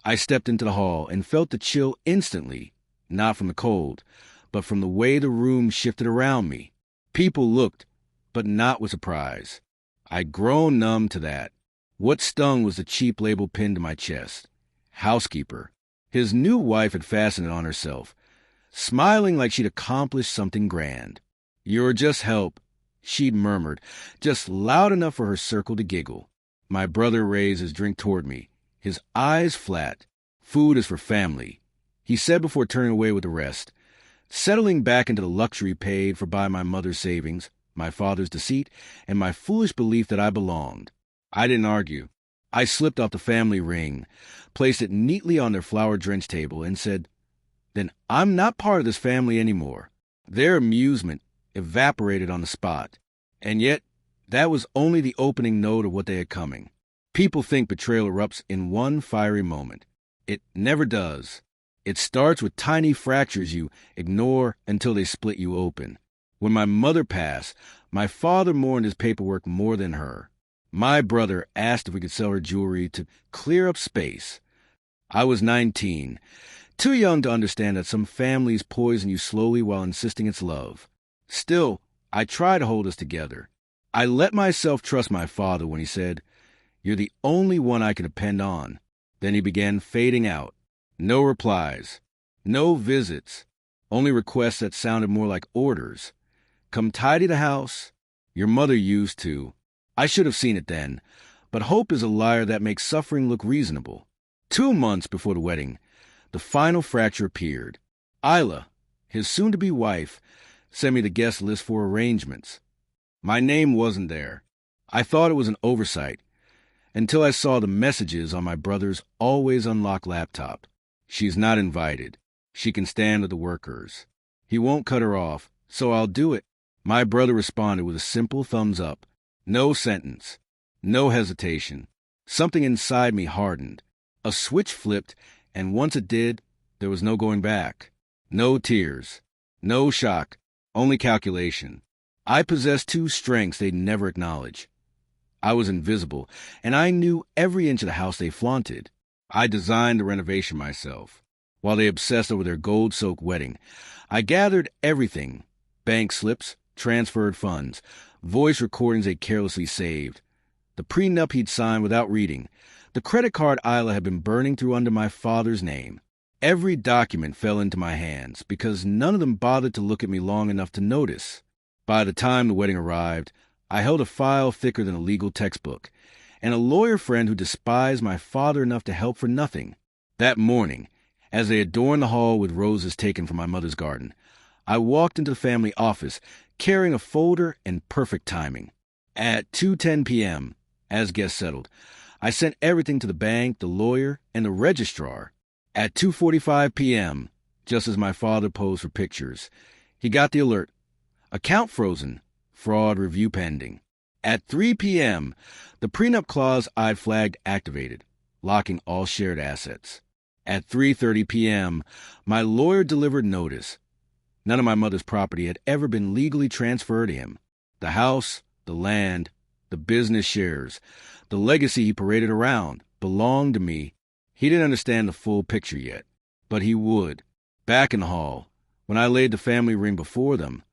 I stepped into the hall and felt the chill instantly, not from the cold, but from the way the room shifted around me. People looked, but not with surprise. I'd grown numb to that. What stung was the cheap label pinned to my chest. Housekeeper. His new wife had fastened it on herself, smiling like she'd accomplished something grand. "You're just help," she'd murmured, just loud enough for her circle to giggle. My brother raised his drink toward me, his eyes flat. "Food is for family," he said before turning away with the rest. Settling back into the luxury paid for by my mother's savings, my father's deceit, and my foolish belief that I belonged. I didn't argue. I slipped off the family ring, placed it neatly on their flower-drenched table, and said, "Then I'm not part of this family anymore." Their amusement evaporated on the spot. And yet, that was only the opening note of what they had coming. People think betrayal erupts in one fiery moment. It never does. It starts with tiny fractures you ignore until they split you open. When my mother passed, my father mourned his paperwork more than her. My brother asked if we could sell her jewelry to clear up space. I was 19, too young to understand that some families poison you slowly while insisting it's love. Still, I tried to hold us together. I let myself trust my father when he said, "You're the only one I can depend on." Then he began fading out. No replies. No visits. Only requests that sounded more like orders. "Come tidy the house." Your mother used to. I should have seen it then. But hope is a liar that makes suffering look reasonable. 2 months before the wedding, the final fracture appeared. Isla, his soon-to-be wife, sent me the guest list for arrangements. My name wasn't there. I thought it was an oversight, until I saw the messages on my brother's always unlocked laptop. "She's not invited. She can stand with the workers. He won't cut her off, so I'll do it." My brother responded with a simple thumbs up. No sentence. No hesitation. Something inside me hardened. A switch flipped, and once it did, there was no going back. No tears. No shock. Only calculation. I possessed 2 strengths they'd never acknowledge. I was invisible, and I knew every inch of the house they flaunted. I designed the renovation myself. While they obsessed over their gold-soaked wedding, I gathered everything: bank slips, transferred funds, voice recordings they carelessly saved, the prenup he'd signed without reading, the credit card Isla had been burning through under my father's name. Every document fell into my hands because none of them bothered to look at me long enough to notice. By the time the wedding arrived, I held a file thicker than a legal textbook, and a lawyer friend who despised my father enough to help for nothing. That morning, as they adorned the hall with roses taken from my mother's garden, I walked into the family office, carrying a folder in perfect timing. At 2:10 p.m., as guests settled, I sent everything to the bank, the lawyer, and the registrar. At 2:45 p.m., just as my father posed for pictures, he got the alert. "Account frozen. Fraud review pending." At 3 p.m., the prenup clause I'd flagged activated, locking all shared assets. At 3:30 p.m., my lawyer delivered notice. None of my mother's property had ever been legally transferred to him. The house, the land, the business shares, the legacy he paraded around belonged to me. He didn't understand the full picture yet, but he would. Back in the hall, when I laid the family ring before them,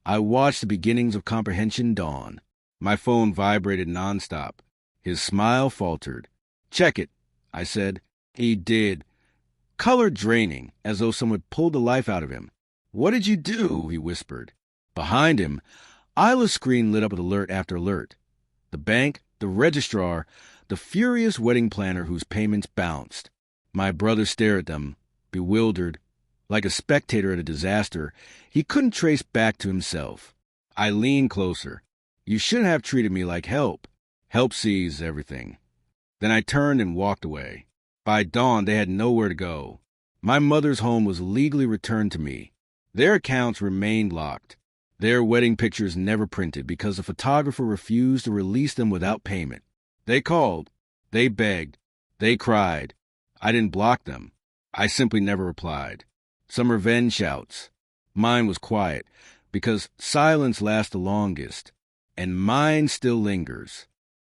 I watched the beginnings of comprehension dawn. My phone vibrated nonstop. His smile faltered. "Check it," I said. He did. Color draining, as though someone pulled the life out of him. "What did you do?" he whispered. Behind him, Isla's screen lit up with alert after alert. The bank, the registrar, the furious wedding planner whose payments bounced. My brother stared at them, bewildered. Like a spectator at a disaster, he couldn't trace back to himself. I leaned closer. "You shouldn't have treated me like help. Help sees everything." Then I turned and walked away. By dawn, they had nowhere to go. My mother's home was legally returned to me. Their accounts remained locked. Their wedding pictures never printed because the photographer refused to release them without payment. They called. They begged. They cried. I didn't block them. I simply never replied. Some revenge shouts. Mine was quiet, because silence lasts the longest, and mine still lingers.